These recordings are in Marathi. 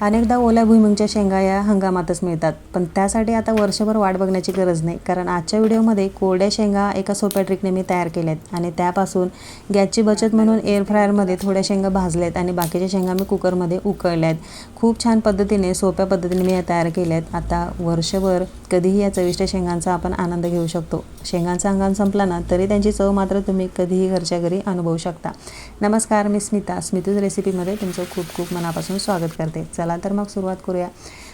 अनेकदा ओल्या भुईमुगाच्या शेंगा या हंगामातच मिळतात, पण त्यासाठी आता वर्षभर वाट बघण्याची गरज नाही. कारण आजच्या व्हिडिओमध्ये कोरड्या शेंगा एका सोप्या ट्रिकने मी तयार केल्या आहेत आणि त्यापासून गॅसची बचत म्हणून एअर फ्रायरमध्ये थोड्या शेंगा भाजल्या आहेत आणि बाकीच्या शेंगा मी कुकरमध्ये उकळल्या आहेत. खूप छान पद्धतीने, सोप्या पद्धतीने मी या तयार केल्या आहेत. आता वर्षभर कधीही या चविष्ट शेंगांचा आपण आनंद घेऊ शकतो. शेंगांचा हंगाम संपला ना तरी त्यांची चव मात्र तुम्ही कधीही घरच्या घरी अनुभवू शकता. नमस्कार, मी स्मिता. स्मितूज रेसिपीमध्ये तुमचं खूप खूप मनापासून स्वागत करते. चला तर मग सुरुवात करूया.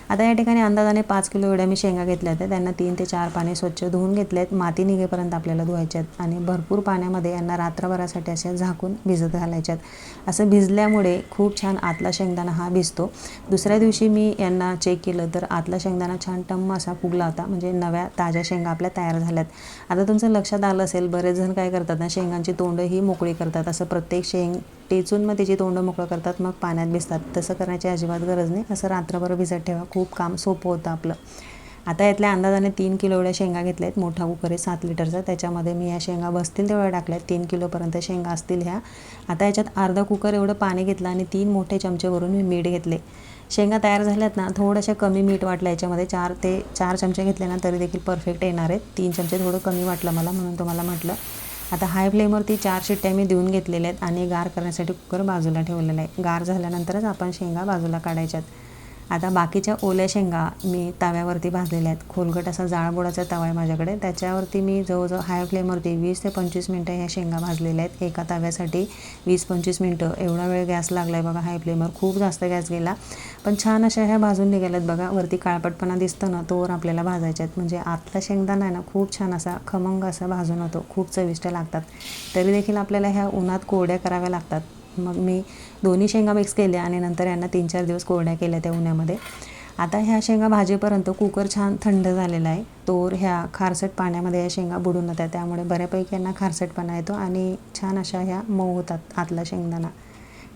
आता या ठिकाणी अंदाजाने 5 किलो एवढ्या मी शेंगा घेतल्या आहेत. त्यांना 3 ते 4 पाणी स्वच्छ धुवून घेतले आहेत. माती निघेपर्यंत आपल्याला धुवायच्या आहेत आणि भरपूर पाण्यामध्ये यांना रात्रभरासाठी असे झाकून भिजत घालायच्यात. असं भिजल्यामुळे खूप छान आतला शेंगदाणा हा भिजतो. दुसऱ्या दिवशी मी यांना चेक केलं तर आतला शेंगदाणा छान टम्म असा फुगला होता, म्हणजे नव्या ताज्या शेंगा आपल्या तयार झाल्यात. आता तुमचं लक्षात आलं असेल, बरेच जण काय करतात ना, शेंगांची तोंड ही मोकळी करतात. असं प्रत्येक शेंग टेचून मग त्याची तोंड मोकळं करतात, मग पाण्यात भिजतात. तसं करण्याची अजिबात गरज नाही. असं रात्रभर भिजत ठेवा, खूप काम सोपं होतं आपलं. आता यातल्या अंदाजाने 3 किलो एवढ्या शेंगा घेतल्या आहेत. मोठा कुकर आहे 7 लिटरचा, त्याच्यामध्ये मी ह्या शेंगा बसतील तेवढ्या टाकल्या आहेत. 3 किलोपर्यंत शेंगा असतील ह्या. आता याच्यात अर्धा कुकर एवढं पाणी घेतलं आणि 3 मोठे चमचे वरून मी मीठ घेतले. शेंगा तयार झाल्यात ना, थोड्याशा कमी मीठ वाटलं याच्यामध्ये. 4 चमचे घेतले ना तरी देखील परफेक्ट येणार आहेत. 3 चमचे थोडं कमी वाटलं मला, म्हणून तुम्हाला म्हटलं. आता हाय फ्लेमवरती 4 शिट्ट्या मी देऊन घेतलेल्या आहेत आणि गार करण्यासाठी कुकर बाजूला ठेवलेला आहे. गार झाल्यानंतरच आपण शेंगा बाजूला काढायच्यात. आता बाकीच्या ओल्या शेंगा मी तव्यावरती भाजलेल्या आहेत. खोलगट असा जाळबुडाचा तवा आहे माझ्याकडे. त्याच्यावरती मी जवळजवळ हाय फ्लेमवरती 20 ते 25 मिनटं ह्या शेंगा भाजलेल्या आहेत. एका तव्यासाठी 20-25 मिनटं एवढा वेळ गॅस लागला आहे बघा. हाय फ्लेमवर खूप जास्त गॅस गेला, पण छान अशा ह्या भाजून निघाल्यात बघा. वरती काळपटपणा दिसतं ना, तोवर आपल्याला भाजायच्या आहेत. म्हणजे आतला शेंगदाणा आहे ना, खूप छान असा खमंग असा भाजून होतो. खूप चविष्ट लागतात. तरी देखील आपल्याला ह्या उन्हात कोरड्या कराव्या लागतात. मग मी दोन्ही शेंगा मिक्स केल्या आणि नंतर यांना 3-4 दिवस कोरड्या केल्या त्या उन्हामध्ये. आता ह्या शेंगा भाजेपर्यंत कुकर छान थंड झालेला आहे. तोवर ह्या खारसट पाण्यामध्ये या शेंगा बुडून होत्या, त्यामुळे बऱ्यापैकी यांना खारसटपणा येतो आणि छान अशा ह्या मऊ होतात आतला शेंगदाणा.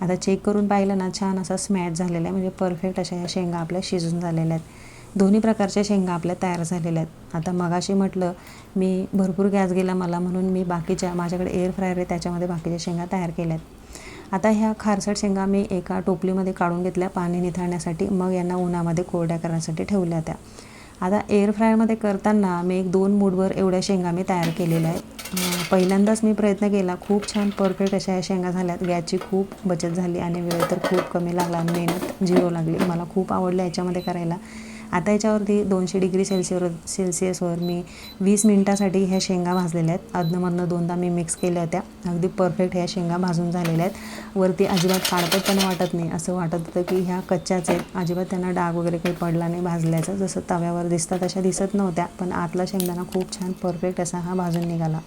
आता चेक करून पाहिलं ना, छान असा स्मॅश झालेला आहे, म्हणजे परफेक्ट अशा ह्या शेंगा आपल्या शिजून झालेल्या आहेत. दोन्ही प्रकारच्या शेंगा आपल्या तयार झालेल्या आहेत. आता मगाशी म्हटलं मी भरपूर गॅस गेला मला, म्हणून मी बाकीच्या, माझ्याकडे एअर फ्रायर आहे त्याच्यामध्ये बाकीच्या शेंगा तयार केल्यात. आता ह्या खारसट शेंगा मी एका टोपलीमध्ये काढून घेतल्या पाणी निथळण्यासाठी. मग यांना उन्हामध्ये कोरड्या करण्यासाठी ठेवल्या त्या. आता एअर फ्रायरमध्ये करताना मी 1-2 मूठभर एवढ्या शेंगा मी तयार केलेल्या आहेत. पहिल्यांदाच मी प्रयत्न केला. खूप छान परफेक्ट अशा ह्या शेंगा झाल्यात. गॅसची खूप बचत झाली आणि वेळ तर खूप कमी लागला आणि मेहनत 0 लागली. मला खूप आवडलं याच्यामध्ये करायला. आता याच्यावरती 200 डिग्री सेल्सिअसवर मी 20 मिनिटासाठी ह्या शेंगा भाजलेल्या आहेत. अधनंमधनं 2दा मी मिक्स केल्या होत्या. अगदी परफेक्ट ह्या शेंगा भाजून झालेल्या आहेत. वरती अजिबात काळपटपणा वाटत नाही. असं वाटत होतं की ह्या कच्च्याच आहेत. अजिबात त्यांना डाग वगैरे काही पडला नाही भाजल्याचं. जसं तव्यावर दिसतात तशा दिसत नव्हत्या, पण आतला शेंगदाणा खूप छान परफेक्ट असा हा भाजून निघाला.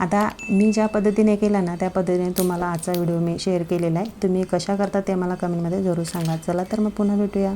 आता मी ज्या पद्धतीने केला ना, त्या पद्धतीने तुम्हाला आजचा व्हिडिओ मी शेअर केलेला आहे. तुम्ही कशा करता ते मला कमेंटमध्ये जरूर सांगा. चला तर मग पुन्हा भेटूया.